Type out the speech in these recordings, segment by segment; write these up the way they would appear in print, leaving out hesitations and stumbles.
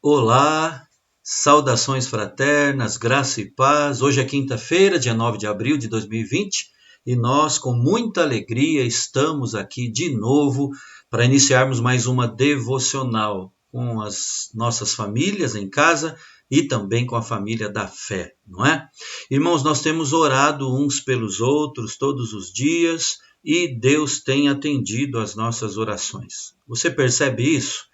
Olá, saudações fraternas, graça e paz. Hoje é quinta-feira, dia 9 de abril de 2020, e nós, com muita alegria, estamos aqui de novo para iniciarmos mais uma devocional com as nossas famílias em casa e também com a família da fé, não é? Irmãos, nós temos orado uns pelos outros todos os dias e Deus tem atendido às nossas orações. Você percebe isso?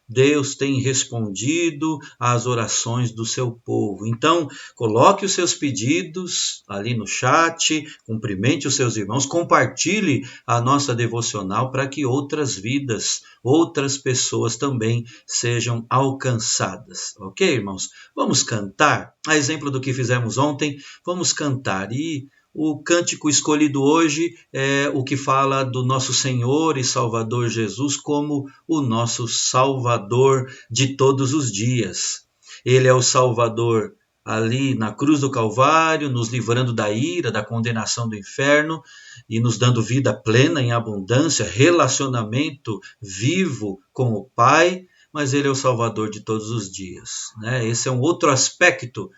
Deus tem respondido às orações do seu povo. Então, coloque os seus pedidos ali no chat, cumprimente os seus irmãos, compartilhe a nossa devocional para que outras vidas, outras pessoas também sejam alcançadas. Ok, irmãos? Vamos cantar? A exemplo do que fizemos ontem, vamos cantar. E o cântico escolhido hoje é o que fala do nosso Senhor e Salvador Jesus como o nosso Salvador de todos os dias. Ele é o Salvador ali na cruz do Calvário, nos livrando da ira, da condenação do inferno e nos dando vida plena em abundância, relacionamento vivo com o Pai, mas Ele é o Salvador de todos os dias, né? Esse é um outro aspecto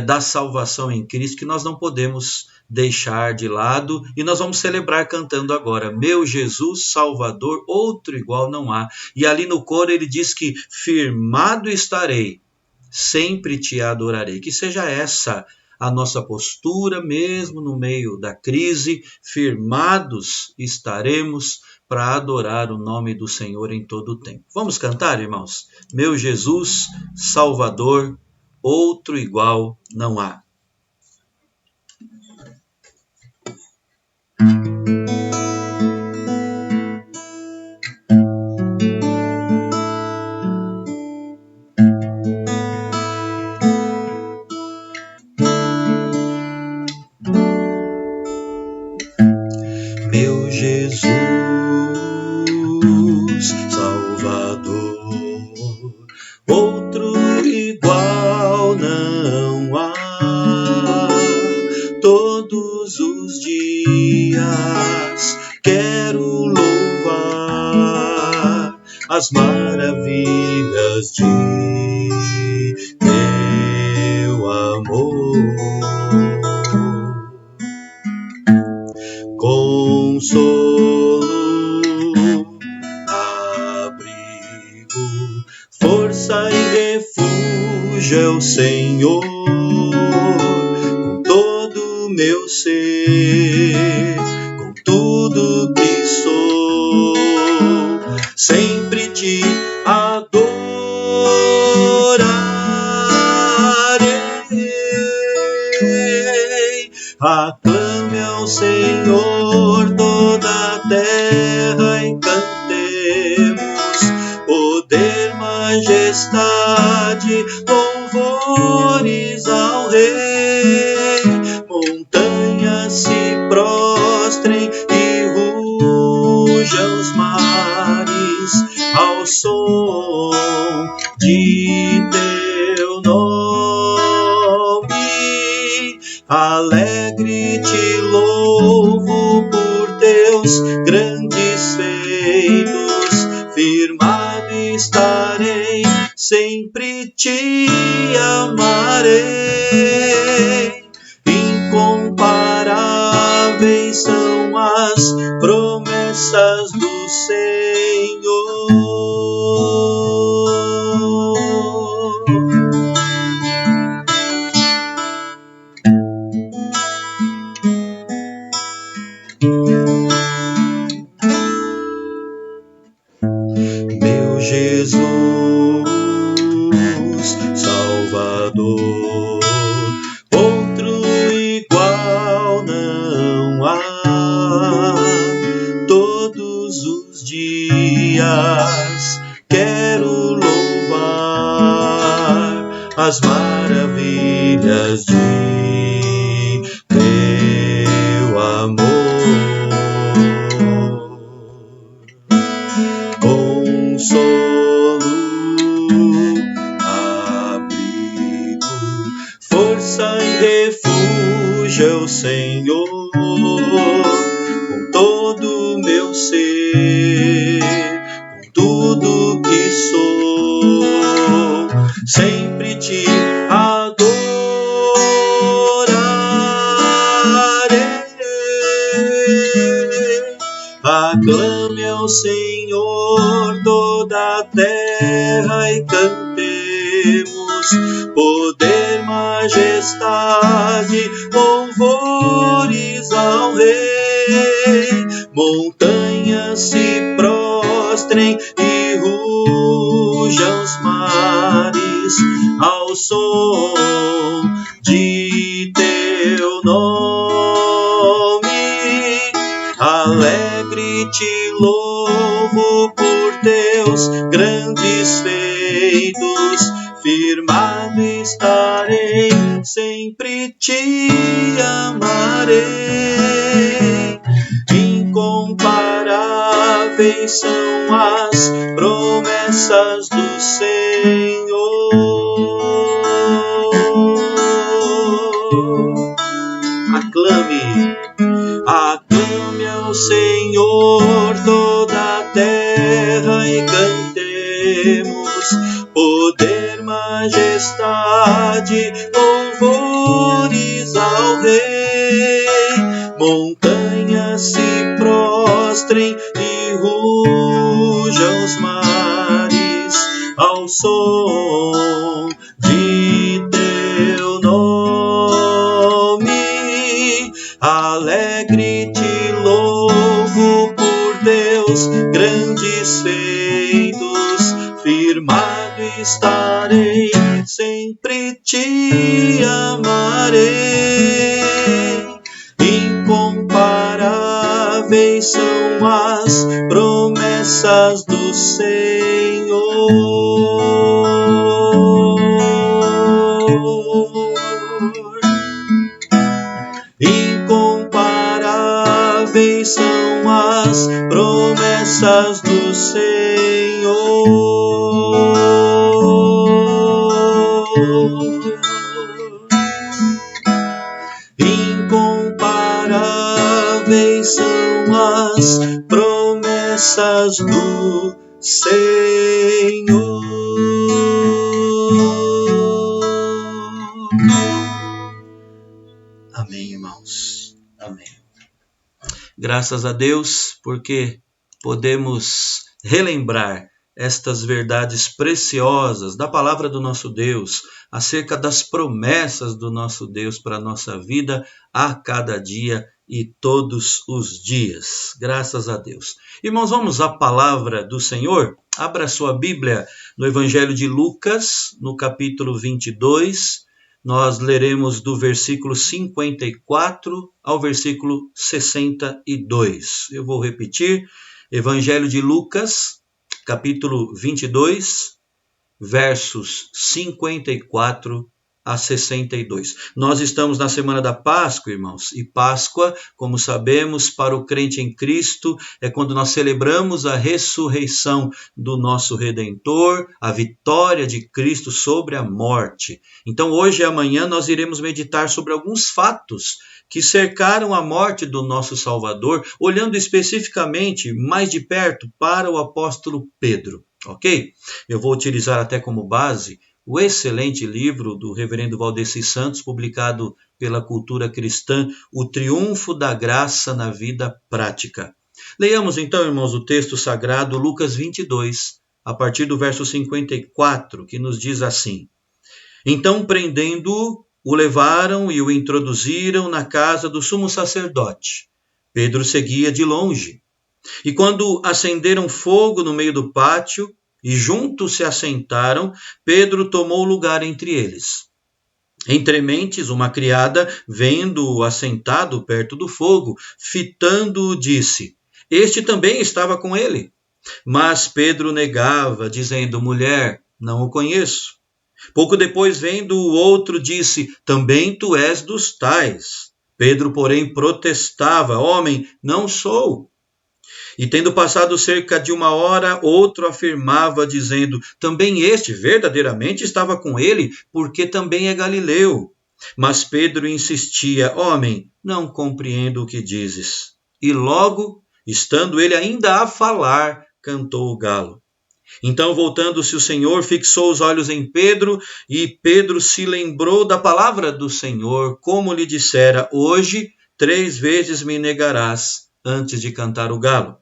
da salvação em Cristo que nós não podemos deixar de lado, e nós vamos celebrar cantando agora: meu Jesus Salvador, outro igual não há. E ali no coro ele diz que firmado estarei, sempre te adorarei. Que seja essa a nossa postura, mesmo no meio da crise, firmados estaremos para adorar o nome do Senhor em todo o tempo. Vamos cantar, irmãos? Meu Jesus Salvador, outro igual não há. Meu Jesus Salvador, outro igual não há. Todos os dias quero louvar as maravilhas de teu amor. Consolo, abrigo, força e refúgio é o Senhor. Com todo o meu ser, com tudo que sou, sempre te adorarei. Aclame ao Senhor toda a terra e cantemos poder, majestade, louvores ao Rei. Montanhas se prostrem e rujam os mares ao som de teu nome. Alegre te louvo por teus grandes feitos, firmado estarei, sempre te amarei. Incomparáveis são as promessas do Senhor. Meu Jesus Salvador, outro igual não há. Todos os dias quero louvar as maravilhas de teu amor. Consolo, abrigo, força e refúgio é o Senhor. Com todo o meu ser, com tudo que sou, terra e cantemos poder, majestade, louvores ao Rei. Montanhas se prostrem e rujam os mares ao som de teu nome. Alegre te louvo por teus grandes feitos, firmado estarei, sempre te amarei. Incomparáveis são as promessas do Senhor. Aclame, aclame ao Senhor toda a terra e cantemos poder, majestade, louvores ao Rei. Montanhas se prostrem e rujam os mares ao som de teu nome. Alegre te louvo por teus grandes feitos, firmado estarei, sempre te amarei. Incomparáveis são as promessas do Senhor. Incomparáveis são as promessas do Senhor. Incomparáveis são as promessas do Senhor. Amém, irmãos. Amém. Graças a Deus, porque podemos relembrar estas verdades preciosas da palavra do nosso Deus, acerca das promessas do nosso Deus para a nossa vida a cada dia e todos os dias. Graças a Deus. Irmãos, vamos à palavra do Senhor? Abra sua Bíblia no Evangelho de Lucas, no capítulo 22. Nós leremos do versículo 54 ao versículo 62. Eu vou repetir. Evangelho de Lucas, capítulo 22, versos 54 a 62. Nós estamos na semana da Páscoa, irmãos, e Páscoa, como sabemos, para o crente em Cristo, é quando nós celebramos a ressurreição do nosso Redentor, a vitória de Cristo sobre a morte. Então, hoje e amanhã, nós iremos meditar sobre alguns fatos que cercaram a morte do nosso Salvador, olhando especificamente, mais de perto, para o apóstolo Pedro, ok? Eu vou utilizar até como base o excelente livro do reverendo Valdeci Santos, publicado pela Cultura Cristã, O Triunfo da Graça na Vida Prática. Leiamos então, irmãos, o texto sagrado, Lucas 22, a partir do verso 54, que nos diz assim: Então, prendendo-o, o levaram e o introduziram na casa do sumo sacerdote. Pedro seguia de longe. E quando acenderam fogo no meio do pátio, e juntos se assentaram, Pedro tomou lugar entre eles. Entre mentes, uma criada, vendo-o assentado perto do fogo, fitando-o, disse: Este também estava com ele. Mas Pedro negava, dizendo: Mulher, não o conheço. Pouco depois, vendo o outro, disse: Também tu és dos tais. Pedro, porém, protestava: Homem, não sou. E tendo passado cerca de 1 hora, outro afirmava, dizendo: Também este verdadeiramente estava com ele, porque também é galileu. Mas Pedro insistia: Homem, não compreendo o que dizes. E logo, estando ele ainda a falar, cantou o galo. Então, voltando-se o Senhor, fixou os olhos em Pedro, e Pedro se lembrou da palavra do Senhor, como lhe dissera: Hoje 3 vezes me negarás antes de cantar o galo.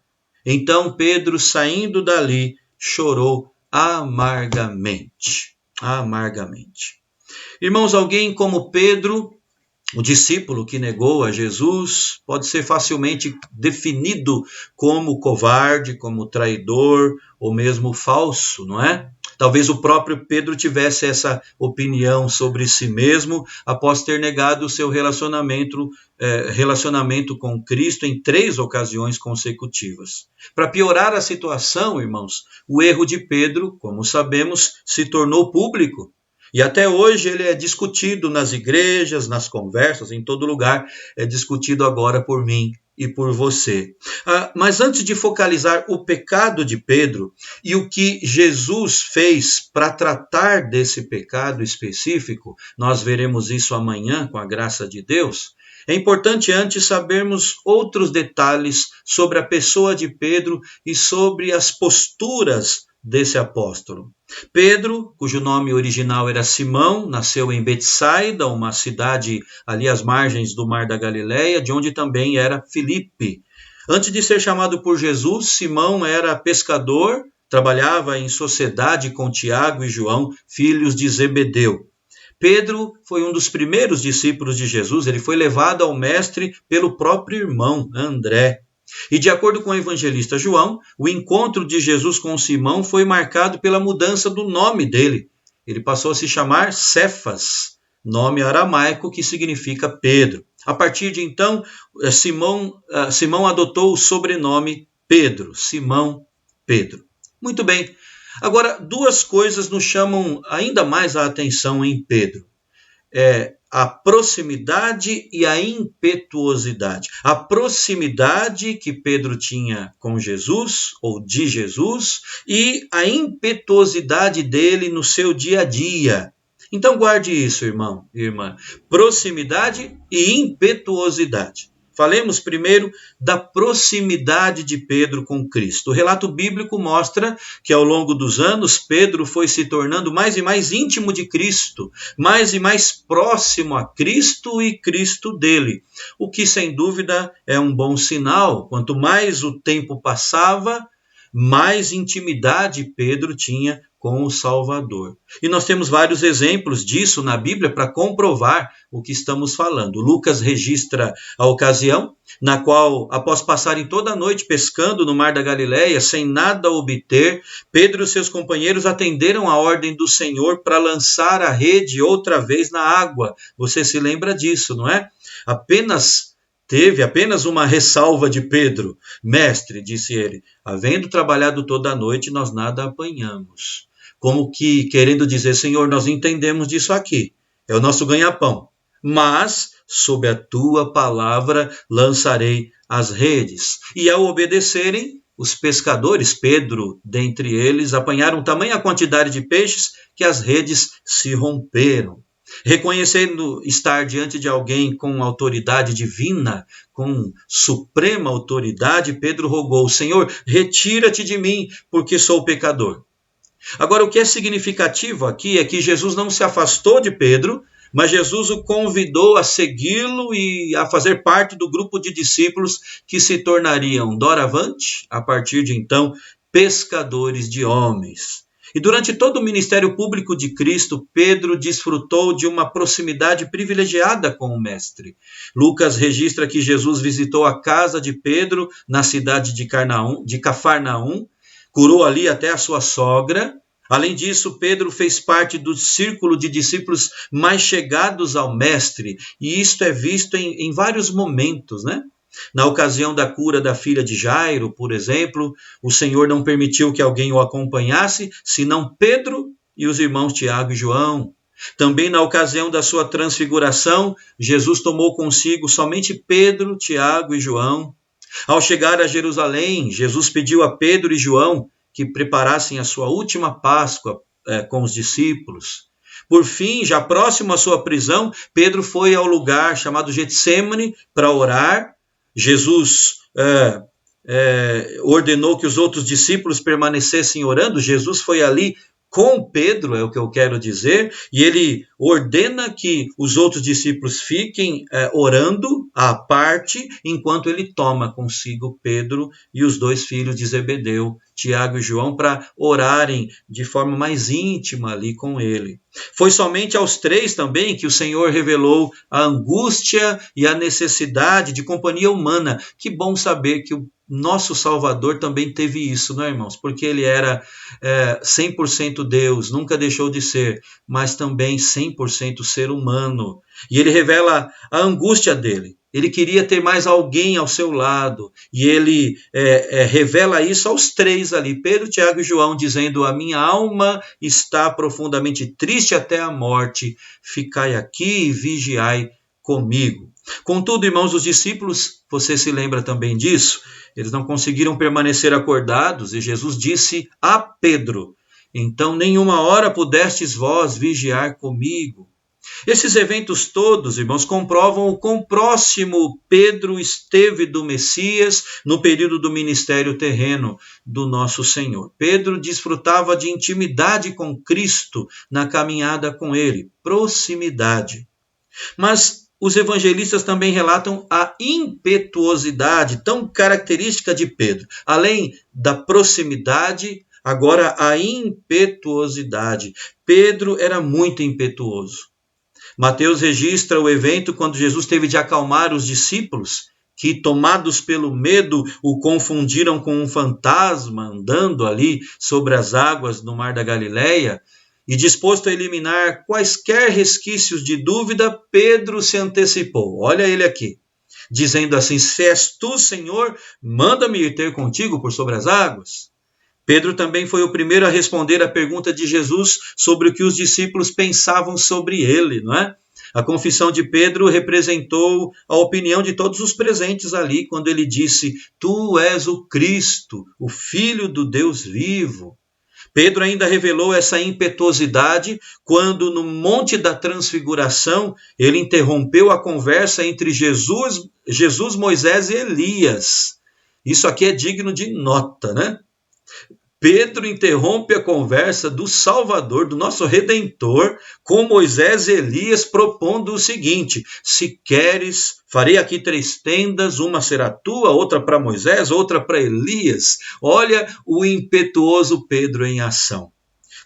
Então Pedro, saindo dali, chorou amargamente. Amargamente. Irmãos, alguém como Pedro, o discípulo que negou a Jesus, pode ser facilmente definido como covarde, como traidor ou mesmo falso, não é? Talvez o próprio Pedro tivesse essa opinião sobre si mesmo após ter negado o seu relacionamento com Cristo em 3 ocasiões consecutivas. Para piorar a situação, irmãos, o erro de Pedro, como sabemos, se tornou público. E até hoje ele é discutido nas igrejas, nas conversas, em todo lugar, é discutido agora por mim e por você. Mas antes de focalizar o pecado de Pedro e o que Jesus fez para tratar desse pecado específico, nós veremos isso amanhã com a graça de Deus. É importante antes sabermos outros detalhes sobre a pessoa de Pedro e sobre as posturas desse apóstolo. Pedro, cujo nome original era Simão, nasceu em Betsaida, uma cidade ali às margens do Mar da Galileia, de onde também era Filipe. Antes de ser chamado por Jesus, Simão era pescador, trabalhava em sociedade com Tiago e João, filhos de Zebedeu. Pedro foi um dos primeiros discípulos de Jesus, ele foi levado ao mestre pelo próprio irmão, André. E de acordo com o evangelista João, o encontro de Jesus com Simão foi marcado pela mudança do nome dele. Ele passou a se chamar Cefas, nome aramaico que significa Pedro. A partir de então, Simão adotou o sobrenome Pedro, Simão Pedro. Muito bem. Agora, 2 coisas nos chamam ainda mais a atenção em Pedro. A proximidade e a impetuosidade. A proximidade que Pedro tinha com Jesus, ou de Jesus, e a impetuosidade dele no seu dia a dia. Então guarde isso, irmão e irmã. Proximidade e impetuosidade. Falemos primeiro da proximidade de Pedro com Cristo. O relato bíblico mostra que ao longo dos anos, Pedro foi se tornando mais e mais íntimo de Cristo, mais e mais próximo a Cristo e Cristo dele, o que sem dúvida é um bom sinal. Quanto mais o tempo passava, mais intimidade Pedro tinha com o Salvador. E nós temos vários exemplos disso na Bíblia para comprovar o que estamos falando. Lucas registra a ocasião na qual, após passarem toda a noite pescando no Mar da Galileia, sem nada obter, Pedro e seus companheiros atenderam a ordem do Senhor para lançar a rede outra vez na água. Você se lembra disso, não é? Teve apenas uma ressalva de Pedro. Mestre, disse ele, havendo trabalhado toda a noite, nós nada apanhamos. Como que querendo dizer, Senhor, nós entendemos disso aqui, é o nosso ganha-pão, mas sob a tua palavra lançarei as redes. E ao obedecerem, os pescadores, Pedro dentre eles, apanharam tamanha quantidade de peixes que as redes se romperam. Reconhecendo estar diante de alguém com autoridade divina, com suprema autoridade, Pedro rogou, Senhor, retira-te de mim, porque sou pecador. Agora, o que é significativo aqui é que Jesus não se afastou de Pedro, mas Jesus o convidou a segui-lo e a fazer parte do grupo de discípulos que se tornariam, doravante, a partir de então, pescadores de homens. E durante todo o ministério público de Cristo, Pedro desfrutou de uma proximidade privilegiada com o Mestre. Lucas registra que Jesus visitou a casa de Pedro na cidade de Cafarnaum, curou ali até a sua sogra. Além disso, Pedro fez parte do círculo de discípulos mais chegados ao Mestre, e isto é visto em vários momentos, né? Na ocasião da cura da filha de Jairo, por exemplo, o Senhor não permitiu que alguém o acompanhasse, senão Pedro e os irmãos Tiago e João. Também na ocasião da sua transfiguração, Jesus tomou consigo somente Pedro, Tiago e João. Ao chegar a Jerusalém, Jesus pediu a Pedro e João que preparassem a sua última Páscoa com os discípulos. Por fim, já próximo à sua prisão, Pedro foi ao lugar chamado Getsêmani para orar. Jesus ordenou que os outros discípulos permanecessem orando. Jesus foi ali com Pedro, é o que eu quero dizer, e ele ordena que os outros discípulos fiquem orando à parte, enquanto ele toma consigo Pedro e os 2 filhos de Zebedeu, Tiago e João para orarem de forma mais íntima ali com ele. Foi somente aos 3 também que o Senhor revelou a angústia e a necessidade de companhia humana. Que bom saber que o nosso Salvador também teve isso, não é, irmãos? Porque ele era 100% Deus, nunca deixou de ser, mas também 100% ser humano. E ele revela a angústia dele. Ele queria ter mais alguém ao seu lado. E ele revela isso aos 3 ali, Pedro, Tiago e João, dizendo: a minha alma está profundamente triste até a morte. Ficai aqui e vigiai comigo. Contudo, irmãos, os discípulos, você se lembra também disso? Eles não conseguiram permanecer acordados, e Jesus disse a Pedro: então nenhuma hora pudestes vós vigiar comigo. Esses eventos todos, irmãos, comprovam o quão próximo Pedro esteve do Messias no período do ministério terreno do nosso Senhor. Pedro desfrutava de intimidade com Cristo na caminhada com ele, proximidade. Mas os evangelistas também relatam a impetuosidade tão característica de Pedro. Além da proximidade, agora a impetuosidade. Pedro era muito impetuoso. Mateus registra o evento quando Jesus teve de acalmar os discípulos, que, tomados pelo medo, o confundiram com um fantasma andando ali sobre as águas no mar da Galileia. E disposto a eliminar quaisquer resquícios de dúvida, Pedro se antecipou. Olha ele aqui, dizendo assim: se és tu, Senhor, manda-me ir ter contigo por sobre as águas. Pedro também foi o primeiro a responder à pergunta de Jesus sobre o que os discípulos pensavam sobre ele, não é? A confissão de Pedro representou a opinião de todos os presentes ali, quando ele disse: tu és o Cristo, o Filho do Deus vivo. Pedro ainda revelou essa impetuosidade quando, no Monte da Transfiguração, ele interrompeu a conversa entre Jesus, Moisés e Elias. Isso aqui é digno de nota, né? Pedro interrompe a conversa do Salvador, do nosso Redentor, com Moisés e Elias, propondo o seguinte: se queres, farei aqui 3 tendas, uma será tua, outra para Moisés, outra para Elias. Olha o impetuoso Pedro em ação.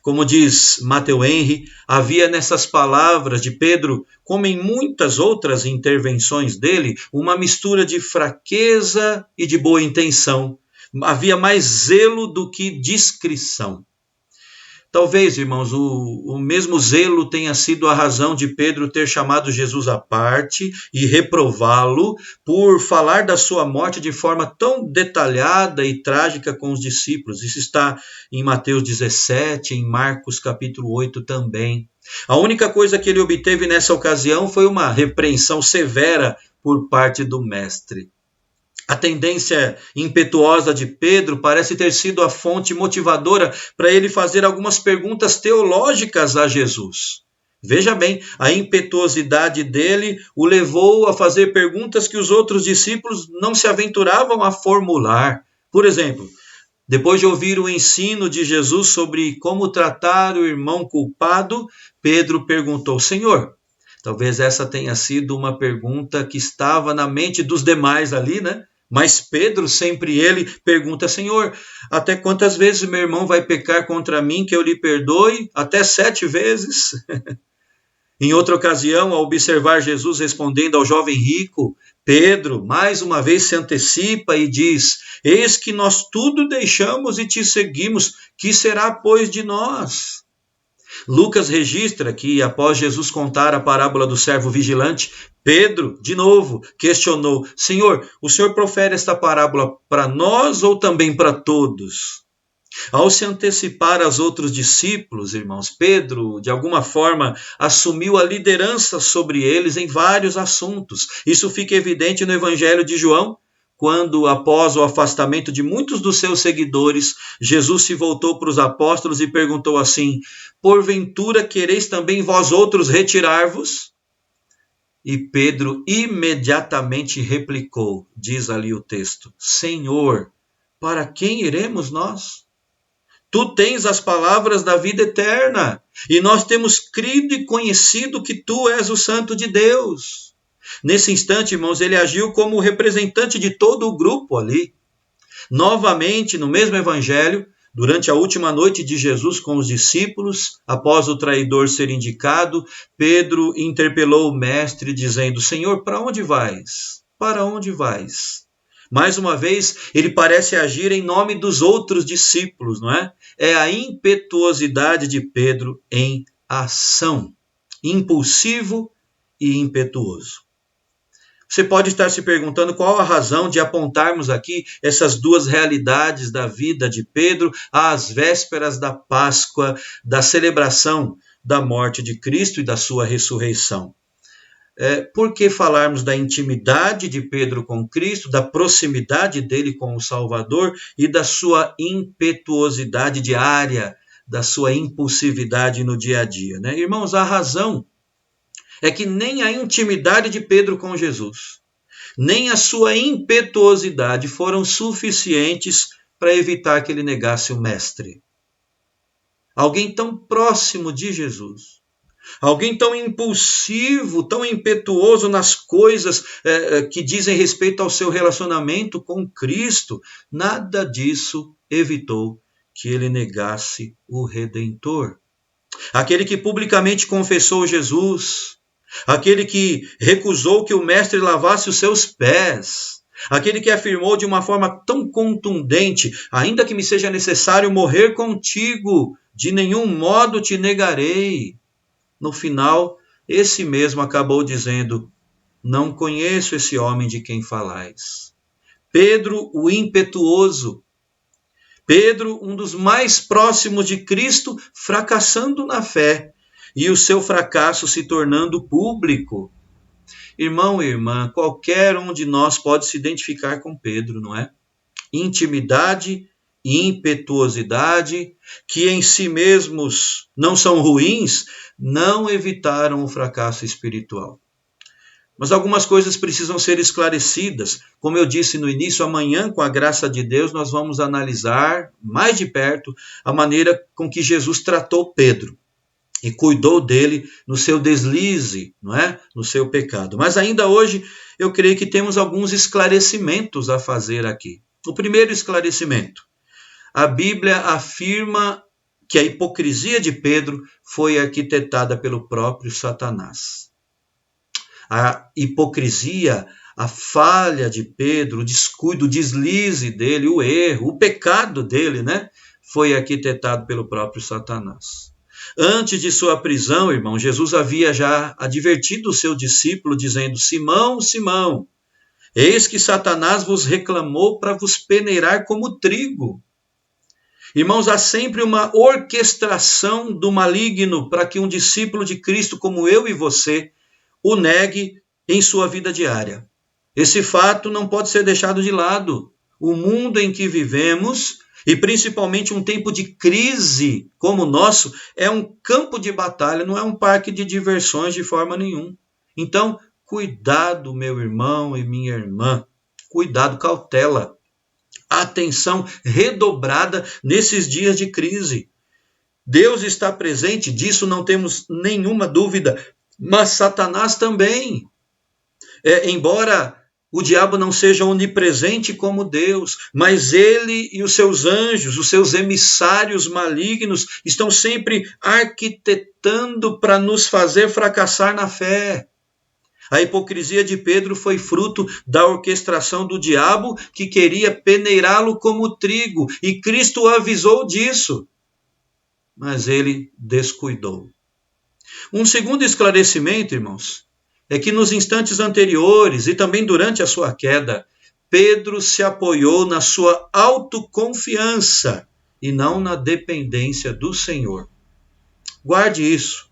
Como diz Matthew Henry, havia nessas palavras de Pedro, como em muitas outras intervenções dele, uma mistura de fraqueza e de boa intenção. Havia mais zelo do que discrição. Talvez, irmãos, o mesmo zelo tenha sido a razão de Pedro ter chamado Jesus à parte e reprová-lo por falar da sua morte de forma tão detalhada e trágica com os discípulos. Isso está em Mateus 17, em Marcos capítulo 8 também. A única coisa que ele obteve nessa ocasião foi uma repreensão severa por parte do mestre. A tendência impetuosa de Pedro parece ter sido a fonte motivadora para ele fazer algumas perguntas teológicas a Jesus. Veja bem, a impetuosidade dele o levou a fazer perguntas que os outros discípulos não se aventuravam a formular. Por exemplo, depois de ouvir o ensino de Jesus sobre como tratar o irmão culpado, Pedro perguntou: Senhor, talvez essa tenha sido uma pergunta que estava na mente dos demais ali, né? Mas Pedro, sempre ele, pergunta: Senhor, até quantas vezes meu irmão vai pecar contra mim que eu lhe perdoe? Até 7 vezes? Em outra ocasião, ao observar Jesus respondendo ao jovem rico, Pedro, mais uma vez, se antecipa e diz: eis que nós tudo deixamos e te seguimos, que será, pois, de nós? Lucas registra que, após Jesus contar a parábola do servo vigilante, Pedro, de novo, questionou: Senhor, o Senhor profere esta parábola para nós ou também para todos? Ao se antecipar aos outros discípulos, irmãos, Pedro, de alguma forma, assumiu a liderança sobre eles em vários assuntos. Isso fica evidente no Evangelho de João, quando, após o afastamento de muitos dos seus seguidores, Jesus se voltou para os apóstolos e perguntou assim: porventura quereis também vós outros retirar-vos? E Pedro imediatamente replicou, diz ali o texto: Senhor, para quem iremos nós? Tu tens as palavras da vida eterna, e nós temos crido e conhecido que tu és o Santo de Deus. Nesse instante, irmãos, ele agiu como representante de todo o grupo ali. Novamente, no mesmo evangelho, durante a última noite de Jesus com os discípulos, após o traidor ser indicado, Pedro interpelou o mestre dizendo: Senhor, para onde vais? Para onde vais? Mais uma vez, ele parece agir em nome dos outros discípulos, não é? É a impetuosidade de Pedro em ação. Impulsivo e impetuoso. Você pode estar se perguntando qual a razão de apontarmos aqui essas duas realidades da vida de Pedro às vésperas da Páscoa, da celebração da morte de Cristo e da sua ressurreição. Por que falarmos da intimidade de Pedro com Cristo, da proximidade dele com o Salvador e da sua impetuosidade diária, da sua impulsividade no dia a dia, né? Irmãos, a razão é que nem a intimidade de Pedro com Jesus, nem a sua impetuosidade foram suficientes para evitar que ele negasse o Mestre. Alguém tão próximo de Jesus, alguém tão impulsivo, tão impetuoso nas coisas que dizem respeito ao seu relacionamento com Cristo, nada disso evitou que ele negasse o Redentor. Aquele que publicamente confessou Jesus, aquele que recusou que o mestre lavasse os seus pés, aquele que afirmou de uma forma tão contundente: ainda que me seja necessário morrer contigo, de nenhum modo te negarei. No final, esse mesmo acabou dizendo: não conheço esse homem de quem falais. Pedro, o impetuoso, Pedro, um dos mais próximos de Cristo, fracassando na fé, e o seu fracasso se tornando público. Irmão e irmã, qualquer um de nós pode se identificar com Pedro, não é? Intimidade e impetuosidade, que em si mesmos não são ruins, não evitaram o fracasso espiritual. Mas algumas coisas precisam ser esclarecidas. Como eu disse no início, amanhã, com a graça de Deus, nós vamos analisar mais de perto a maneira com que Jesus tratou Pedro e cuidou dele no seu deslize, não é? No seu pecado. Mas ainda hoje, eu creio que temos alguns esclarecimentos a fazer aqui. O primeiro esclarecimento: a Bíblia afirma que a hipocrisia de Pedro foi arquitetada pelo próprio Satanás. A hipocrisia, a falha de Pedro, o descuido, o deslize dele, o erro, o pecado dele, né? Foi arquitetado pelo próprio Satanás. Antes de sua prisão, irmão, Jesus havia já advertido o seu discípulo, dizendo: Simão, Simão, eis que Satanás vos reclamou para vos peneirar como trigo. Irmãos, há sempre uma orquestração do maligno para que um discípulo de Cristo como eu e você o negue em sua vida diária. Esse fato não pode ser deixado de lado. O mundo em que vivemos, e principalmente um tempo de crise como o nosso, é um campo de batalha, não é um parque de diversões de forma nenhuma. Então, cuidado, meu irmão e minha irmã. Cuidado, cautela. Atenção redobrada nesses dias de crise. Deus está presente, disso não temos nenhuma dúvida, mas Satanás também. Embora o diabo não seja onipresente como Deus, mas ele e os seus anjos, os seus emissários malignos, estão sempre arquitetando para nos fazer fracassar na fé. A hipocrisia de Pedro foi fruto da orquestração do diabo, que queria peneirá-lo como trigo, e Cristo o avisou disso, mas ele descuidou. Um segundo esclarecimento, irmãos, é que nos instantes anteriores e também durante a sua queda, Pedro se apoiou na sua autoconfiança e não na dependência do Senhor. Guarde isso,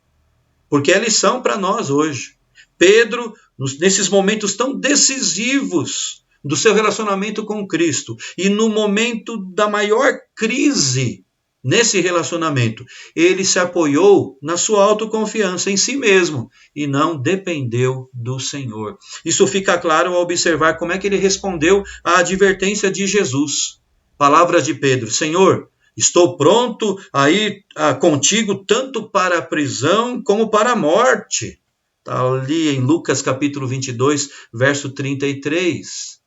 porque é lição para nós hoje. Pedro, nesses momentos tão decisivos do seu relacionamento com Cristo e no momento da maior crise nesse relacionamento, ele se apoiou na sua autoconfiança em si mesmo e não dependeu do Senhor. Isso fica claro ao observar como é que ele respondeu à advertência de Jesus. Palavras de Pedro: Senhor, estou pronto a ir contigo tanto para a prisão como para a morte. Está ali em Lucas capítulo 22, verso 33.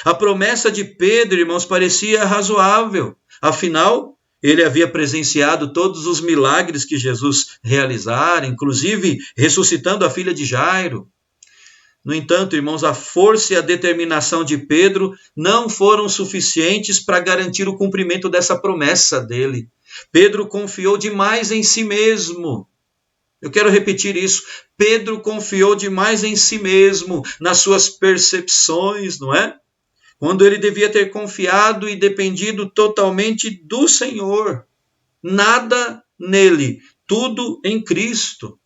A promessa de Pedro, irmãos, parecia razoável. Afinal, ele havia presenciado todos os milagres que Jesus realizara, inclusive ressuscitando a filha de Jairo. No entanto, irmãos, a força e a determinação de Pedro não foram suficientes para garantir o cumprimento dessa promessa dele. Pedro confiou demais em si mesmo. Eu quero repetir isso. Pedro confiou demais em si mesmo, nas suas percepções, não é? Quando ele devia ter confiado e dependido totalmente do Senhor. Nada nele, tudo em Cristo.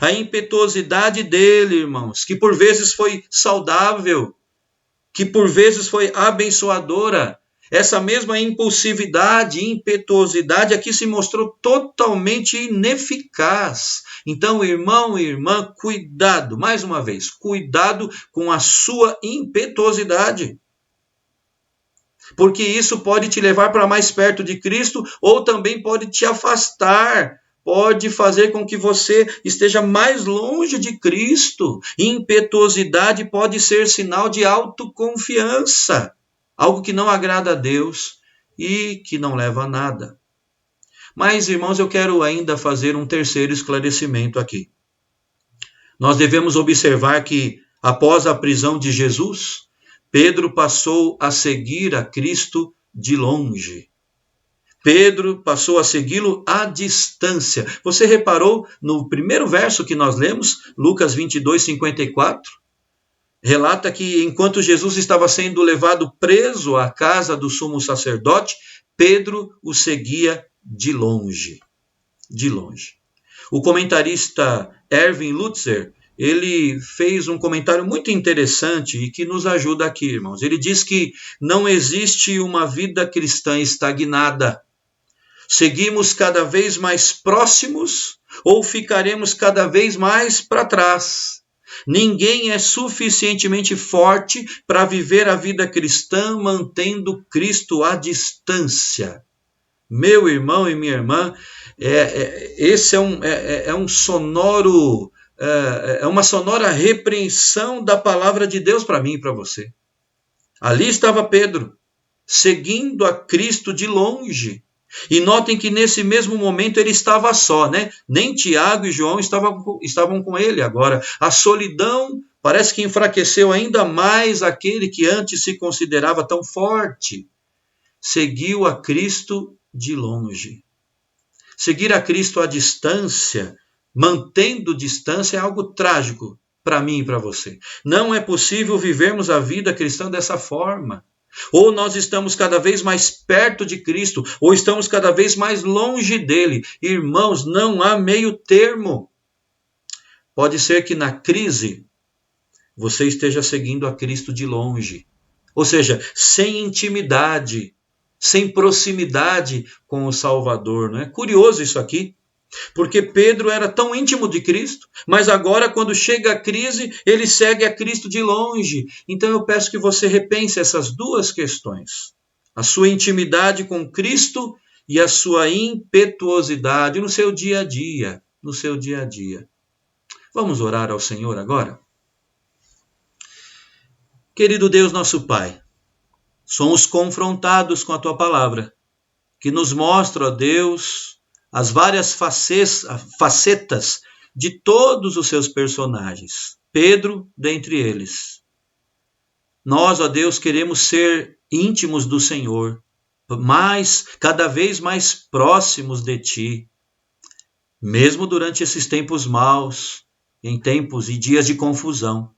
A impetuosidade dele, irmãos, que por vezes foi saudável, que por vezes foi abençoadora, essa mesma impulsividade, impetuosidade aqui se mostrou totalmente ineficaz. Então, irmão e irmã, cuidado, mais uma vez, cuidado com a sua impetuosidade. Porque isso pode te levar para mais perto de Cristo ou também pode te afastar. Pode fazer com que você esteja mais longe de Cristo. Impetuosidade pode ser sinal de autoconfiança. Algo que não agrada a Deus e que não leva a nada. Mas, irmãos, eu quero ainda fazer um terceiro esclarecimento aqui. Nós devemos observar que, após a prisão de Jesus, Pedro passou a seguir a Cristo de longe. Pedro passou a segui-lo à distância. Você reparou no primeiro verso que nós lemos, Lucas 22, 54? Relata que enquanto Jesus estava sendo levado preso à casa do sumo sacerdote, Pedro o seguia de longe. De longe. O comentarista Erwin Lutzer, ele fez um comentário muito interessante e que nos ajuda aqui, irmãos. Ele diz que não existe uma vida cristã estagnada. Seguimos cada vez mais próximos ou ficaremos cada vez mais para trás. Ninguém é suficientemente forte para viver a vida cristã mantendo Cristo à distância. Meu irmão e minha irmã, esse é um sonoro, é uma sonora repreensão da palavra de Deus para mim e para você. Ali estava Pedro, seguindo a Cristo de longe. E notem que nesse mesmo momento ele estava só, né? Nem Tiago e João estavam com ele agora. A solidão parece que enfraqueceu ainda mais aquele que antes se considerava tão forte. Seguiu a Cristo de longe. Seguir a Cristo à distância, mantendo distância, é algo trágico para mim e para você. Não é possível vivermos a vida cristã dessa forma. Ou nós estamos cada vez mais perto de Cristo, ou estamos cada vez mais longe dele. Irmãos, não há meio termo. Pode ser que na crise você esteja seguindo a Cristo de longe. Ou seja, sem intimidade, sem proximidade com o Salvador. Não é curioso isso aqui? Porque Pedro era tão íntimo de Cristo, mas agora quando chega a crise, ele segue a Cristo de longe. Então eu peço que você repense essas duas questões. A sua intimidade com Cristo e a sua impetuosidade no seu dia a dia. No seu dia a dia. Vamos orar ao Senhor agora? Querido Deus, nosso Pai, somos confrontados com a Tua palavra, que nos mostra, ó Deus, as várias facetas de todos os seus personagens. Pedro, dentre eles. Nós, ó Deus, queremos ser íntimos do Senhor, cada vez mais próximos de Ti, mesmo durante esses tempos maus, em tempos e dias de confusão.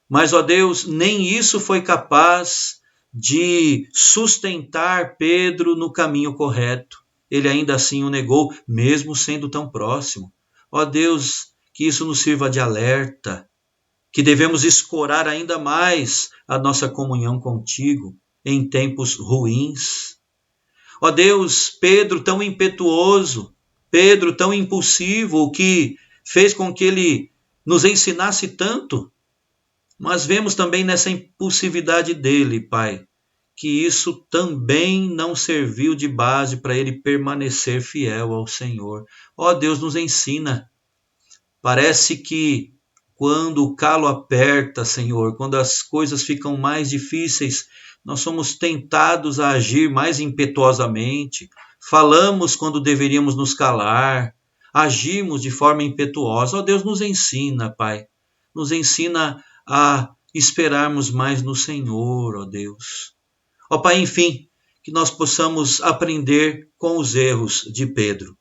Mas, ó Deus, nem isso foi capaz de sustentar Pedro no caminho correto. Ele ainda assim o negou, mesmo sendo tão próximo. Ó Deus, que isso nos sirva de alerta, que devemos escorar ainda mais a nossa comunhão contigo em tempos ruins. Ó Deus, Pedro tão impetuoso, Pedro tão impulsivo, o que fez com que ele nos ensinasse tanto, mas vemos também nessa impulsividade dele, Pai, que isso também não serviu de base para ele permanecer fiel ao Senhor. Ó Deus, nos ensina. Parece que quando o calo aperta, Senhor, quando as coisas ficam mais difíceis, nós somos tentados a agir mais impetuosamente, falamos quando deveríamos nos calar, agimos de forma impetuosa. Ó Deus, nos ensina, Pai, nos ensina a esperarmos mais no Senhor, ó Deus. Ó Pai, enfim, que nós possamos aprender com os erros de Pedro.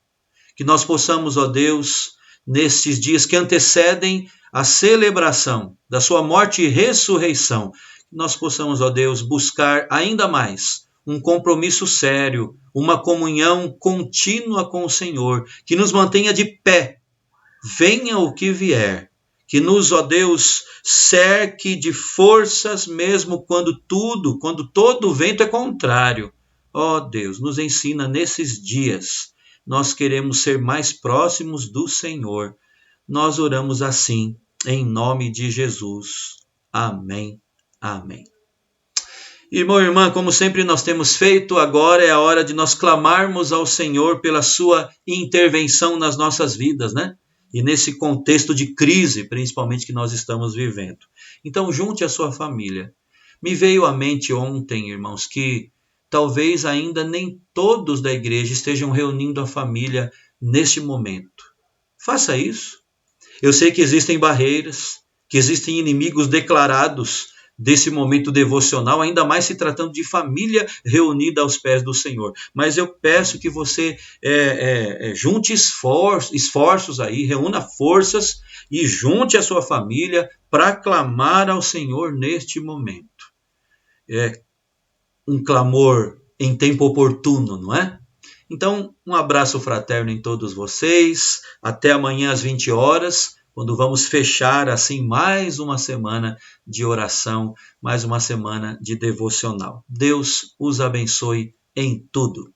Que nós possamos, ó Deus, nesses dias que antecedem a celebração da sua morte e ressurreição, que nós possamos, ó Deus, buscar ainda mais um compromisso sério, uma comunhão contínua com o Senhor, que nos mantenha de pé, venha o que vier, que nos, ó Deus, cerque de forças mesmo quando todo o vento é contrário. Ó Deus, nos ensina nesses dias. Nós queremos ser mais próximos do Senhor. Nós oramos assim, em nome de Jesus. Amém. Amém. Irmão e irmã, como sempre nós temos feito, agora é a hora de nós clamarmos ao Senhor pela sua intervenção nas nossas vidas, né? E nesse contexto de crise, principalmente, que nós estamos vivendo. Então, junte a sua família. Me veio à mente ontem, irmãos, que talvez ainda nem todos da igreja estejam reunindo a família neste momento. Faça isso. Eu sei que existem barreiras, que existem inimigos declarados desse momento devocional, ainda mais se tratando de família reunida aos pés do Senhor. Mas eu peço que você junte esforços aí, reúna forças e junte a sua família para clamar ao Senhor neste momento. É um clamor em tempo oportuno, não é? Então, um abraço fraterno em todos vocês. Até amanhã às 20 horas, quando vamos fechar assim mais uma semana de oração, mais uma semana de devocional. Deus os abençoe em tudo.